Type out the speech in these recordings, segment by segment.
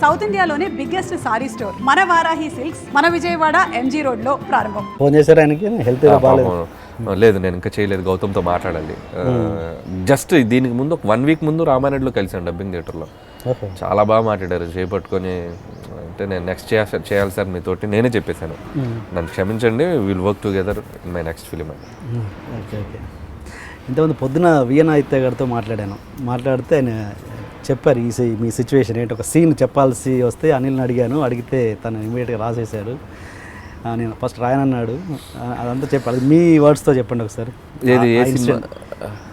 South ఇండియాలోనే biggest sorry store మన Varahi silks మన విజయవాడ ఎంజీ రోడ్ లో ప్రారంభం. ఫోన్ చేశారు ఆయనకి, హెల్త్ లేదు, నేను ఇంకా చేయలేదు. గౌతమ్తో మాట్లాడాలి. జస్ట్ దీనికి ముందు ఒక 1 వీక్ ముందు రామారెడ్డిలో కలిసాను డబ్బింగ్ థియేటర్లో. చాలా బాగా మాట్లాడారు. చేపట్టుకొని అంటే నేను నెక్స్ట్ చేయాలి సార్ మీతోటి. నేనే చెప్పేశాను, నన్ను క్షమించండి, will work together in my next film అని. Okay okay. ఇంతకుముందు పొద్దున విఎన్ ఆదిత్య గారితో మాట్లాడితే ఆయన చెప్పారు మీ సిచ్యువేషన్ ఏంటి. ఒక సీన్ చెప్పాల్సి వస్తే అనిల్ని అడిగితే తను ఇమీడియట్గా రాసేశారు. నేను ఫస్ట్ రాయనన్నాడు, అదంతా చెప్పాలి. మీ వర్డ్స్తో చెప్పండి ఒకసారి. ఏది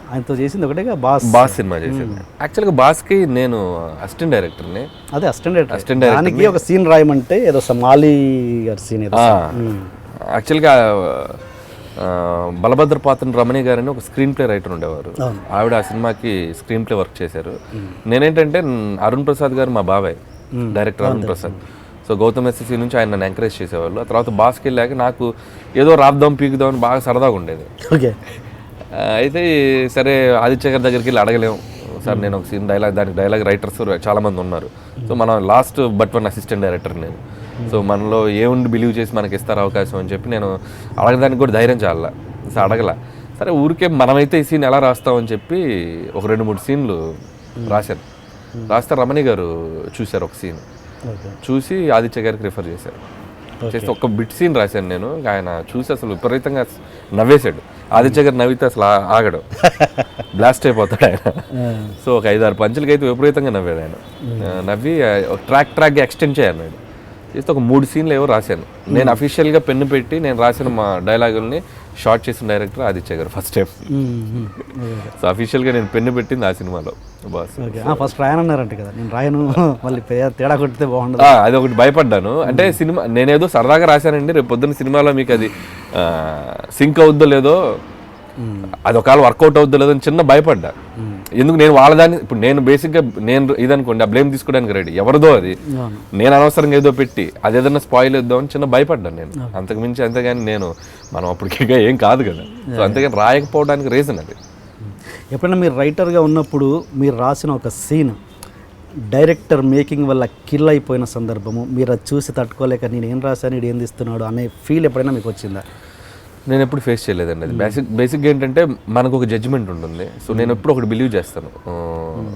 ఆయనతో చేసింది ఒకటే బాస్ సినిమా చేసింది. యాక్చువల్గా బాస్కి నేను అసిస్టెంట్ డైరెక్టర్ని. అదే అసిస్టెంట్ డైరెక్టర్ దానికి ఒక సీన్ రాయమంటే ఏదో మాలి గారి సీన్. యాక్చువల్గా బలభద్ర పాత్ర రమణి గారని ఒక స్క్రీన్ ప్లే రైటర్ ఉండేవారు. ఆవిడ ఆ సినిమాకి స్క్రీన్ ప్లే వర్క్ చేశారు. నేనేంటంటే అరుణ్ ప్రసాద్ గారు మా బాబాయ్, director Arun Prasad. So Gautam SSC నుంచి ఆయన నన్ను ఎంకరేజ్ చేసేవాళ్ళు. ఆ తర్వాత బాస్కి వెళ్ళాక నాకు ఏదో రాద్దాం పీకుదాం అని బాగా సరదాగా ఉండేది. ఓకే. అయితే సరే ఆదిత్య గారి దగ్గరికి వెళ్ళి అడగలేము సార్, నేను ఒక సీన్ దానికి డైలాగ్ రైటర్స్ చాలామంది ఉన్నారు. సో మనం లాస్ట్ బట్ 1 అసిస్టెంట్ డైరెక్టర్ నేను. సో మనలో ఏముండి బిలీవ్ చేసి మనకి ఇస్తారు అవకాశం అని చెప్పి నేను అడగడానికి కూడా ధైర్యం చాలా. సో అడగల. సరే ఊరికే మనమైతే ఈ సీన్ ఎలా రాస్తామని చెప్పి ఒక 2-3 సీన్లు రాశాను. రాస్తే రమణి గారు చూశారు ఒక సీన్. చూసి ఆదిత్య గారికి రిఫర్ చేశారు. చేస్తే ఒక బిట్ సీన్ రాశాను నేను. ఆయన చూసి అసలు విపరీతంగా నవ్వేశాడు. ఆదిత్య గారు నవ్వితే అసలు ఆగడు, బ్లాస్ట్ అయిపోతాడు ఆయన. సో ఒక 5-6 పంచులకి అయితే విపరీతంగా నవ్వాడు ఆయన. నవ్వి ట్రాక్ ఎక్స్టెండ్ చేయన్నాడు. చేస్తే ఒక 3 సీన్లు ఏవో రాశాను నేను. అఫీషియల్గా పెన్ను పెట్టి నేను రాసిన మా డైలాగుల్ని షార్ట్ చేసిన డైరెక్టర్ ఆదిత్య గారు ఫస్ట్ టైం. సో అఫీషియల్గా నేను పెన్ను పెట్టింది ఆ సినిమాలో. బాస్ ఫస్ట్ రాయనన్నారంటే కదా, నేను రాయను మళ్ళీ తేడా కొట్టితే బాగుండదు, అది ఒకటి భయపడ్డాను. అంటే సినిమా నేనేదో సరదాగా రాశానండి, రేపు పొద్దున్న సినిమాలో మీకు అది సింక్ అవుద్దో లేదో, అది ఒకవేళ వర్కౌట్ అవుద్దో లేదో అని చిన్న భయపడ్డా. ఎందుకు నేను వాళ్ళదాన్ని ఇప్పుడు నేను బేసిక్గా నేను ఇదనుకోండి ఆ బ్లేమ్ తీసుకోవడానికి రెడీ, ఎవరిదో అది, నేను అనవసరంగా ఏదో పెట్టి అది ఏదైనా స్పాయిల్ ఇద్దాం అని చిన్న భయపడ్డాను నేను. అంతకుమించి అంతేగాని నేను మనం అప్పటికే ఏం కాదు కదా. సో అంతేగాని రాయకపోవడానికి రీజన్ అది. ఎప్పుడైనా మీరు రైటర్గా ఉన్నప్పుడు మీరు రాసిన ఒక సీన్ డైరెక్టర్ మేకింగ్ వల్ల కిల్ అయిపోయిన సందర్భము, మీరు అది చూసి తట్టుకోలేక నేను ఏం రాశాను ఇది ఏం తీస్తున్నాడు అనే ఫీల్ ఎప్పుడైనా మీకు వచ్చిందా? నేను ఎప్పుడు ఫేస్ చేయలేదండి అది. బేసిక్గా ఏంటంటే మనకు ఒక జడ్జిమెంట్ ఉంటుంది. సో నేను ఎప్పుడు ఒకటి బిలీవ్ చేస్తాను,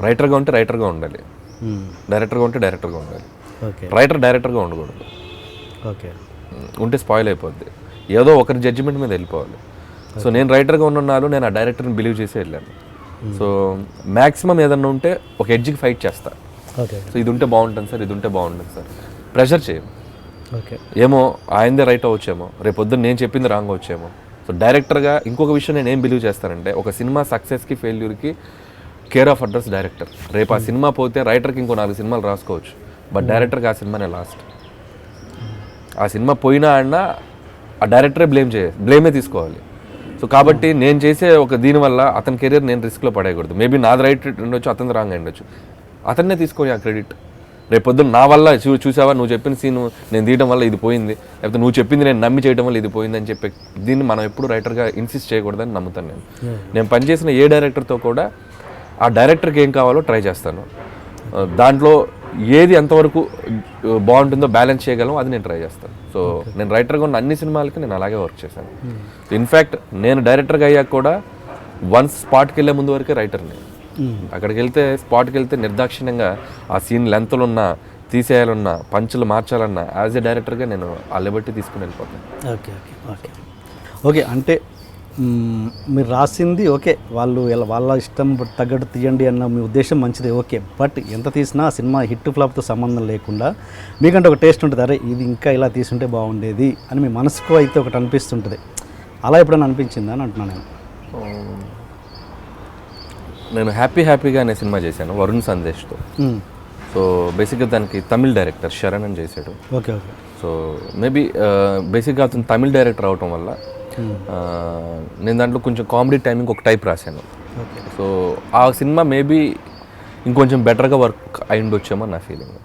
రైటర్గా ఉంటే రైటర్గా ఉండాలి, డైరెక్టర్గా ఉంటే డైరెక్టర్గా ఉండాలి. రైటర్ డైరెక్టర్గా ఉండకూడదు. ఓకే. ఉంటే స్పాయిల్ అయిపోద్ది. ఏదో ఒకరి జడ్జిమెంట్ మీద వెళ్ళిపోవాలి. సో నేను రైటర్గా ఉన్నాను, నేను ఆ డైరెక్టర్ని బిలీవ్ చేసి వెళ్ళాను. సో మ్యాక్సిమం ఏదన్నా ఉంటే ఒక ఎడ్జ్కి ఫైట్ చేస్తా. సో ఇది ఉంటే బాగుంటుంది సార్, ఇది ఉంటే బాగుంటుంది సార్, ప్రెషర్ చేయను. ఓకే. ఏమో ఆయనదే రైట్ అవ్వచ్చేమో, రేపు పొద్దున్న నేను చెప్పింది రాంగ్ వచ్చేమో. సో డైరెక్టర్గా ఇంకొక విషయం నేను ఏం బిలీవ్ చేస్తానంటే, ఒక సినిమా సక్సెస్కి ఫెయిల్యూర్కి కేర్ ఆఫ్ అడ్రస్ డైరెక్టర్. రేపు ఆ సినిమా పోతే రైటర్కి ఇంకో 4 సినిమాలు రాసుకోవచ్చు, బట్ డైరెక్టర్కి ఆ సినిమానే లాస్ట్. ఆ సినిమా పోయినా అన్నా ఆ డైరెక్టరే బ్లేమే తీసుకోవాలి. సో కాబట్టి నేను చేసే ఒక దీనివల్ల అతని కెరీర్ నేను రిస్క్లో పడేయకూడదు. మేబీ నాది రైట్ ఉండొచ్చు, అతని రాంగ్ ఉండొచ్చు, అతన్నే తీసుకొని ఆ క్రెడిట్. రేపు పొద్దున్న నా వల్ల చూసావా నువ్వు చెప్పిన సీన్ నేను తీయడం వల్ల ఇది పోయింది, లేకపోతే నువ్వు చెప్పింది నేను నమ్మి చేయడం వల్ల ఇది పోయింది అని చెప్పి దీన్ని మనం ఎప్పుడు రైటర్గా ఇన్సిస్ట్ చేయకూడదని నమ్ముతాను నేను పనిచేసిన ఏ డైరెక్టర్తో కూడా ఆ డైరెక్టర్కి ఏం కావాలో ట్రై చేస్తాను. దాంట్లో ఏది ఎంతవరకు బాగుంటుందో బ్యాలెన్స్ చేయగలం అది నేను ట్రై చేస్తాను. సో నేను రైటర్గా ఉన్న అన్ని సినిమాలకి నేను అలాగే వర్క్ చేశాను. ఇన్ఫ్యాక్ట్ నేను డైరెక్టర్గా అయ్యాక కూడా వన్స్ స్పాట్కి వెళ్ళే ముందు వరకే రైటర్ని. అక్కడికి వెళ్తే స్పాట్కి వెళ్తే నిర్దాక్షిణ్యంగా ఆ సీన్ లెంత్లు ఉన్నా తీసేయాలన్నా పంచులు మార్చాలన్నా యాజ్ ఎ డైరెక్టర్గా నేను ఆ లిబర్టీ తీసుకుని వెళ్ళిపోతాను. Okay okay okay okay. అంటే మీరు రాసింది ఓకే, వాళ్ళ ఇష్టం తగ్గట్టు తీయండి అన్న మీ ఉద్దేశం మంచిదే, ఓకే. బట్ ఎంత తీసినా ఆ సినిమా హిట్ ఫ్లాప్తో సంబంధం లేకుండా మీకంటే ఒక టేస్ట్ ఉంటుంది, అరే ఇది ఇంకా ఇలా తీసుంటే బాగుండేది అని మీ మనసుకు అయితే ఒకటి అనిపిస్తుంటుంది. అలా ఎప్పుడైనా అనిపించిందా అని అంటున్నాను నేను. నేను హ్యాపీగా అనే సినిమా చేశాను వరుణ్ సందేశ్తో. సో బేసిక్గా దానికి తమిళ్ డైరెక్టర్ శరణ్ అని చేశాడు. Okay okay. సో మేబీ బేసిక్గా అతను తమిళ్ డైరెక్టర్ అవటం వల్ల నేను దాంట్లో కొంచెం కామెడీ టైమింగ్ ఒక టైప్ రాశాను. సో ఆ సినిమా మేబీ ఇంకొంచెం బెటర్గా వర్క్ అయి ఉండొచ్చేమో నా ఫీలింగ్.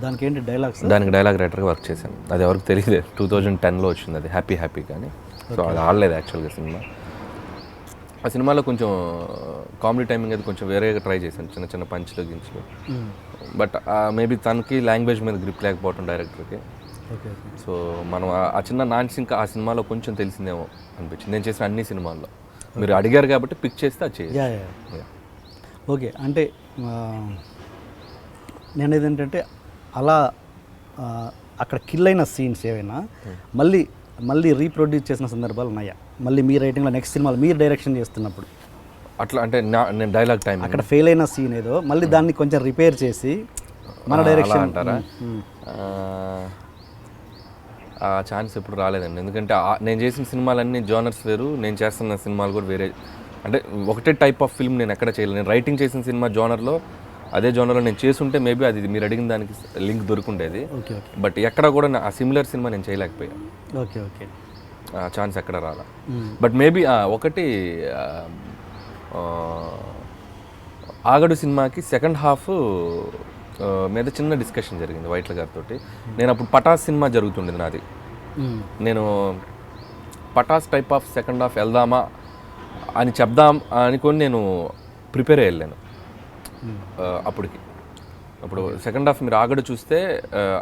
దానికి ఏంటి డైలాగ్స్? దానికి డైలాగ్ రైటర్గా వర్క్ చేశాను. అది ఎవరికి తెలియదు, 2010లో వచ్చింది అది హ్యాపీ కానీ. సో అది ఆడలేదు యాక్చువల్గా సినిమా. ఆ సినిమాలో కొంచెం కామెడీ టైమింగ్ అది కొంచెం వేరేగా ట్రై చేశాను, చిన్న చిన్న పంచ్లు గించులు. బట్ మేబీ తనకి లాంగ్వేజ్ మీద గ్రిప్ లేకపోవటం డైరెక్టర్కి. ఓకే. సో మనం ఆ చిన్న నాన్స్ ఇంకా ఆ సినిమాలో కొంచెం తెలిసిందేమో అనిపించింది. నేను చేసిన అన్ని సినిమాల్లో మీరు అడిగారు కాబట్టి పిక్ చేస్తే అది చేయాలి. యా. ఓకే. అంటే నేను ఏదంటే అలా అక్కడ కిల్ అయిన సీన్స్ ఏవైనా మళ్ళీ రీప్రొడ్యూస్ చేసిన సందర్భాలు ఉన్నాయా? మళ్ళీ మీ రైటింగ్లో నెక్స్ట్ సినిమాలు మీరు డైరెక్షన్ చేస్తున్నప్పుడు అట్లా అంటే నేను డైలాగ్ టైం అక్కడ ఫెయిల్ అయిన సీన్ ఏదో మళ్ళీ దాన్ని కొంచెం రిపేర్ చేసి మన డైరెక్షన్ అంటారా? ఆ ఛాన్స్ ఎప్పుడు రాలేదండి. ఎందుకంటే నేను చేసిన సినిమాలన్నీ జోనర్స్ వేరు, నేను చేస్తున్న సినిమాలు కూడా వేరే. అంటే ఒకటే టైప్ ఆఫ్ ఫిల్మ్ నేను ఎక్కడ చేయలేదు. నేను రైటింగ్ చేసిన సినిమా జోనర్లో అదే జోనర్లో నేను చేసుంటే మేబీ అది మీరు అడిగిన దానికి లింక్ దొరుకుండేది. బట్ ఎక్కడ కూడా ఆ సిమిలర్ సినిమా నేను చేయలేకపోయాను. ఓకే. ఆ ఛాన్స్ ఎక్కడ రాలా. బట్ మేబీ ఒకటి ఆగడు సినిమాకి సెకండ్ హాఫ్ మీద చిన్న డిస్కషన్ జరిగింది వైట్ల గారితో. నేను అప్పుడు పటాస్ సినిమా జరుగుతుండేది నాది. నేను Pataas type of second half వెళ్దామా అని చెప్దాం అనుకొని నేను ప్రిపేర్ అయ్యి వెళ్ళాను అప్పుడు సెకండ్ హాఫ్ మీరు ఆగడు చూస్తే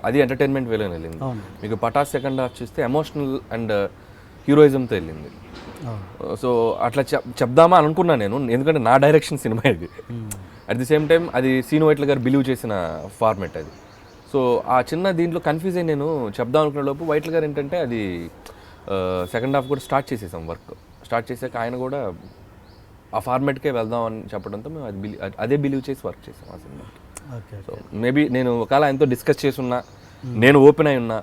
అది ఎంటర్టైన్మెంట్ వేలో వెళ్ళింది. మీకు పటాస్ సెకండ్ హాఫ్ చూస్తే ఎమోషనల్ అండ్ హీరోయిజంతో వెళ్ళింది. సో అట్లా చెప్దామా అనుకున్నాను నేను, ఎందుకంటే నా డైరెక్షన్ సినిమా ఇది. అట్ ది సేమ్ టైం అది సీను వైట్ల గారు బిలీవ్ చేసిన ఫార్మేట్ అది. సో ఆ చిన్న దీంట్లో కన్ఫ్యూజ్ అయ్యి నేను చెప్దాం అనుకునే లోపు వైట్ల గారు ఏంటంటే అది సెకండ్ హాఫ్ కూడా స్టార్ట్ చేసేసాం, వర్క్ స్టార్ట్ చేసాక ఆయన కూడా ఆ ఫార్మేట్కే వెళ్దాం అని చెప్పడంతో మేము అదే బిలీవ్ చేసి వర్క్ చేసాం ఆ సినిమాకి. సో మేబీ నేను ఒకవేళ ఆయనతో డిస్కస్ చేసి ఉన్నా, నేను ఓపెన్ అయి ఉన్నా,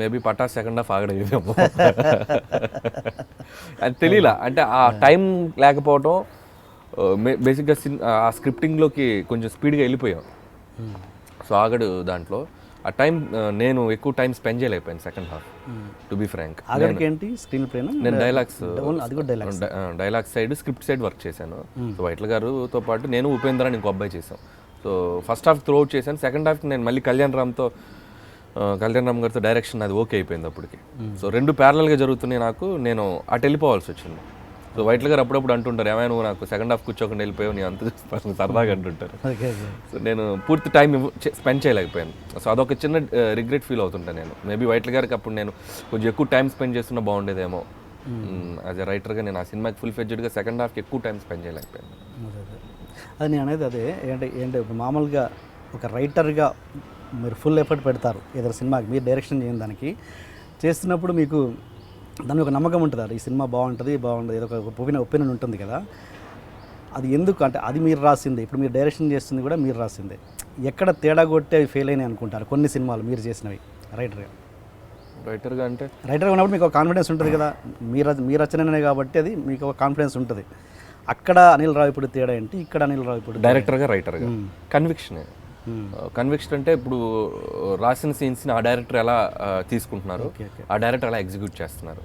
మేబీ పటాస్ సెకండ్ హాఫ్ ఆగడేదేమో. అది తెలియలా, అంటే ఆ టైం లేకపోవటం. బేసిక్గా ఆ స్క్రిప్టింగ్లోకి కొంచెం స్పీడ్గా వెళ్ళిపోయాం. సో ఆగడు దాంట్లో ఆ టైం నేను ఎక్కువ టైం స్పెండ్ చేయలేకపోయాను second half, to be frank. ఏంటి స్క్రీన్ ప్లే? నేను dialogues side script side work చేశాను. సో వైట్ల గారుతో పాటు నేను ఉపేంద్ర అని ఇంకో అబ్బాయి చేశాం. So first half throughout చేశాను. సెకండ్ హాఫ్ నేను మళ్ళీ కళ్యాణ్ రామ్ గారితో డైరెక్షన్ అది ఓకే అయిపోయింది అప్పటికి. సో రెండు ప్యారలల్గా జరుగుతున్నాయి నాకు, నేను అటు వెళ్ళిపోవాల్సి వచ్చింది. సో వైట్ల గారు అప్పుడప్పుడు అంటుంటారు, ఏమైనా నువ్వు నాకు సెకండ్ హాఫ్ కూర్చోకుండా వెళ్ళిపోయావు, నీ అంత చూస్తాను సరదాగా అంటుంటారు. సో నేను పూర్తి టైం స్పెండ్ చేయలేకపోయాను. సో అదొక చిన్న రిగ్రెట్ ఫీల్ అవుతుంటాను నేను. మేబీ వైట్ల గారికి అప్పుడు నేను కొంచెం ఎక్కువ టైం స్పెండ్ చేస్తున్నా బాగుండేదేమో. యాజ్ ఎ రైటర్గా నేను ఆ సినిమాకి ఫుల్ ఫ్లెడ్జ్డ్గా సెకండ్ హాఫ్కి ఎక్కువ టైం స్పెండ్ చేయలేకపోయాను. అది నేను అనేది అదే ఏంటంటే ఇప్పుడు మామూలుగా ఒక రైటర్గా మీరు ఫుల్ ఎఫర్ట్ పెడతారు ఏదైనా సినిమాకి, మీరు డైరెక్షన్ చేయని దానికి చేస్తున్నప్పుడు మీకు దాని ఒక నమ్మకం ఉంటుంది, ఈ సినిమా బాగుంటుంది ఏదో ఒక ఒపీనియన్ ఉంటుంది కదా. అది ఎందుకు అంటే అది మీరు రాసిందే, ఇప్పుడు మీరు డైరెక్షన్ చేస్తుంది కూడా మీరు రాసిందే. ఎక్కడ తేడా కొట్టి అవి ఫెయిల్ అయినాయి అనుకుంటారు కొన్ని సినిమాలు మీరు చేసినవి రైటర్గా? అంటే రైటర్గా ఉన్నప్పుడు మీకు ఒక కాన్ఫిడెన్స్ ఉంటుంది కదా, మీ రచననే కాబట్టి అది మీకు ఒక కాన్ఫిడెన్స్ ఉంటుంది. అక్కడ అనిల్ రావిపూడి తేడా ఏంటి, ఇక్కడ అనిల్ రావిపూడి డైరెక్టర్గా రైటర్గా కన్విక్షన్ అంటే ఇప్పుడు రాసిన సీన్స్ని ఆ డైరెక్టర్ ఎలా తీసుకుంటున్నారు, ఆ డైరెక్టర్ ఎలా ఎగ్జిక్యూట్ చేస్తున్నారు,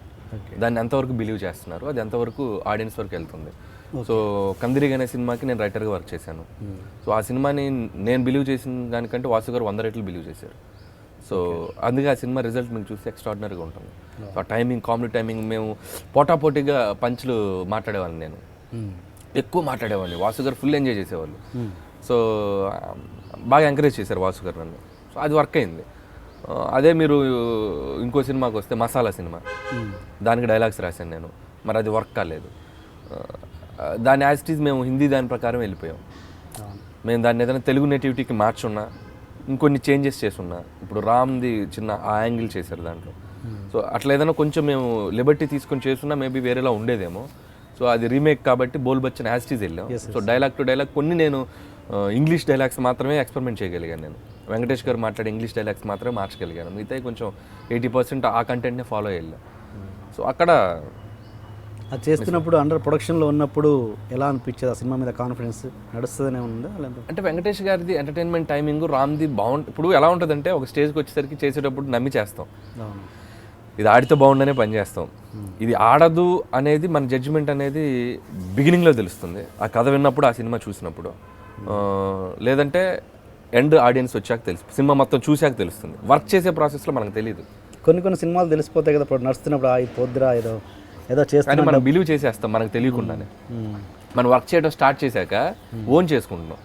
దాన్ని ఎంతవరకు బిలీవ్ చేస్తున్నారు, అది ఎంతవరకు ఆడియన్స్ వరకు వెళ్తుంది. సో కందిరిగ్ అనే సినిమాకి నేను రైటర్గా వర్క్ చేశాను. సో ఆ సినిమాని నేను బిలీవ్ చేసిన దానికంటే వాసు గారు 100 రెట్లు బిలీవ్ చేశారు. సో అందుకే ఆ సినిమా రిజల్ట్ మీకు చూస్తే ఎక్స్ట్రాడినరీగా ఉంటుంది. సో ఆ టైమింగ్, కామెడీ టైమింగ్, మేము పోటాపోటీగా పంచులు మాట్లాడేవాడిని, నేను ఎక్కువ మాట్లాడేవాడిని, వాసు గారు ఫుల్ ఎంజాయ్ చేసేవాళ్ళు. సో బాగా ఎంకరేజ్ చేశారు వాసు గారు నన్ను. సో అది వర్క్ అయింది. అదే మీరు ఇంకో సినిమాకి వస్తే మసాలా సినిమా, దానికి డైలాగ్స్ రాశాను నేను, మరి అది వర్క్ కాలేదు. దాని యాజ్ ఇట్ ఈజ్ మేము హిందీ దాని ప్రకారం వెళ్ళిపోయాం. మేము దాన్ని ఏదైనా తెలుగు నేటివిటీకి మార్చున్నా, ఇంకొన్ని చేంజెస్ చేసున్నా, ఇప్పుడు రామ్ది చిన్న ఆ యాంగిల్ చేశారు దాంట్లో. సో అట్లా ఏదైనా కొంచెం మేము లిబర్టీ తీసుకొని చేస్తున్నా మేబీ వేరేలా ఉండేదేమో. సో అది రీమేక్ కాబట్టి బోల్ బచ్చన్ యాజ్ ఇట్ ఈజ్ వెళ్ళాం. సో డైలాగ్ టు డైలాగ్ కొన్ని నేను ఇంగ్లీష్ డైలాగ్స్ మాత్రమే ఎక్స్పెరిమెంట్ చేయగలిగాను. నేను వెంకటేష్ గారు మాట్లాడే ఇంగ్లీష్ డైలాగ్స్ మాత్రమే మార్చగలిగాను, మిగతా కొంచెం 80% ఆ కంటెంట్నే ఫాలో అయ్యాను. సో అక్కడ అది చేస్తున్నప్పుడు అండర్ ప్రొడక్షన్లో ఉన్నప్పుడు ఎలా అనిపించేది, ఆ సినిమా మీద కాన్ఫిడెన్స్ నడుస్తుందనే ఉందా? అంటే వెంకటేష్ గారిది ఎంటర్టైన్మెంట్ టైమింగ్, రామ్ది బాగుంటుంది. ఇప్పుడు ఎలా ఉంటుందంటే ఒక స్టేజ్కి వచ్చేసరికి చేసేటప్పుడు నమ్మి చేస్తాం, ఇది ఆడితే బాగుండనే పని చేస్తాం. ఇది ఆడదు అనేది మన జడ్జిమెంట్ అనేది బిగినింగ్లో తెలుస్తుంది, ఆ కథ విన్నప్పుడు, ఆ సినిమా చూసినప్పుడు. లేదంటే ఎండ్ ఆడియన్స్ వచ్చాక తెలుసు, సినిమా మొత్తం చూశాక తెలుస్తుంది. వర్క్ చేసే ప్రాసెస్లో మనకు తెలియదు. కొన్ని సినిమాలు తెలిసిపోతాయి కదా, ఇప్పుడు నడుస్తున్నప్పుడు ఇది పొద్దురా ఏదో ఏదో కానీ చేస్తున్నా మనం బిలీవ్ చేసేస్తాం మనకు తెలియకుండానే. మనం వర్క్ చేయడం స్టార్ట్ చేశాక ఓన్ చేసుకుంటున్నాం.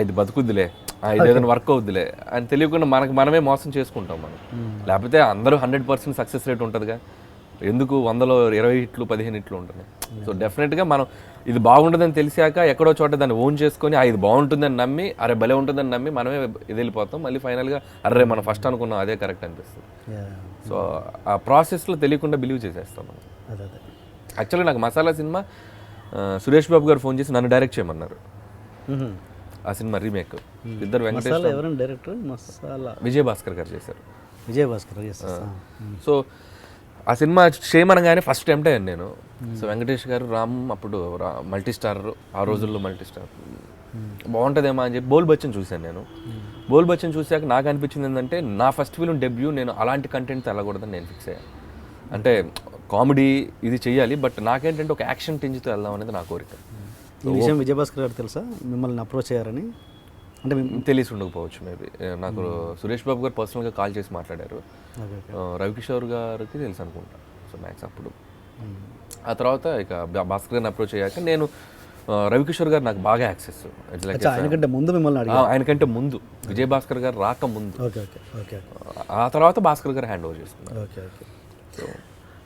ఇది బతుకుద్దులే, ఇది ఏదైనా వర్క్ అవుద్దులే అని తెలియకుండా మనమే మోసం చేసుకుంటాం మనం. లేకపోతే అందరూ 100% సక్సెస్ రేట్ ఉంటుందిగా, ఎందుకు 100లో 20 హిట్లు 15 హిట్లు ఉంటుంది. సో డెఫినెట్గా మనం ఇది బాగుంటుందని తెలిసాక ఎక్కడో చోట దాన్ని ఓన్ చేసుకొని ఇది బాగుంటుందని నమ్మి అరే భలే ఉంటుందని నమ్మి మనమే ఇది వెళ్ళిపోతాం. మళ్ళీ ఫైనల్గా అరే మనం ఫస్ట్ అనుకున్నాం అదే కరెక్ట్ అనిపిస్తుంది. సో ఆ ప్రాసెస్లో తెలియకుండా బిలీవ్ చేసేస్తాం మనం. అదే అదే యాక్చువల్గా నాకు మసాలా సినిమా సురేష్ బాబు గారు ఫోన్ చేసి నన్ను డైరెక్ట్ చేయమన్నారు. ఆ సినిమా రీమేక్ ఇద్దరు వెంకటేష్ మసాలా ఎవరైనా డైరెక్టర్ మసాలా విజయ్ భాస్కర్ గారు చేశారు. విజయ్ భాస్కర్ సో ఆ సినిమా చేయమనగానే ఫస్ట్ అటెంప్ట్ అయ్యాను నేను. సో వెంకటేష్ గారు రామ్ అప్పుడు మల్టీ స్టార్, ఆ రోజుల్లో మల్టీ స్టార్ బాగుంటుందేమో అని చెప్పి బోల్ బచ్చన్ చూశాను నేను. బోల్ బచ్చన్ చూశాక నాకు అనిపించింది ఏంటంటే నా ఫస్ట్ ఫిల్మ్ డెబ్యూ, నేను అలాంటి కంటెంట్ వెళ్ళకూడదని నేను ఫిక్స్ అయ్యాను. అంటే కామెడీ ఇది చెయ్యాలి, బట్ నాకేంటంటే ఒక యాక్షన్ టింజ్తో వెళ్దాం అనేది నా కోరిక. ఈ విషయం విజయ్ భాస్కర్ గారు తెలుసా మిమ్మల్ని అప్రోచ్ అయ్యారని? అంటే తెలిసి ఉండకపోవచ్చు మేబీ. నాకు సురేష్ బాబు గారు పర్సనల్గా కాల్ చేసి మాట్లాడారు. రవికిషోర్ గారికి తెలుసు అనుకుంటా. సో మ్యాక్స్ అప్పుడు ఆ తర్వాత ఇక భాస్కర్ గారిని అప్రోచ్ అయ్యాక నేను రవికిషోర్ గారు నాకు బాగా యాక్సెస్. ఆయనకంటే ముందు మిమ్మల్ని అడిగారు? ఆయనకంటే ముందు, విజయ్ భాస్కర్ గారు రాక ముందు. ఓకే ఓకే ఓకే ఆ తర్వాత భాస్కర్ గారు హ్యాండ్ ఓవర్ చేసుకున్నారు. Okay okay. సో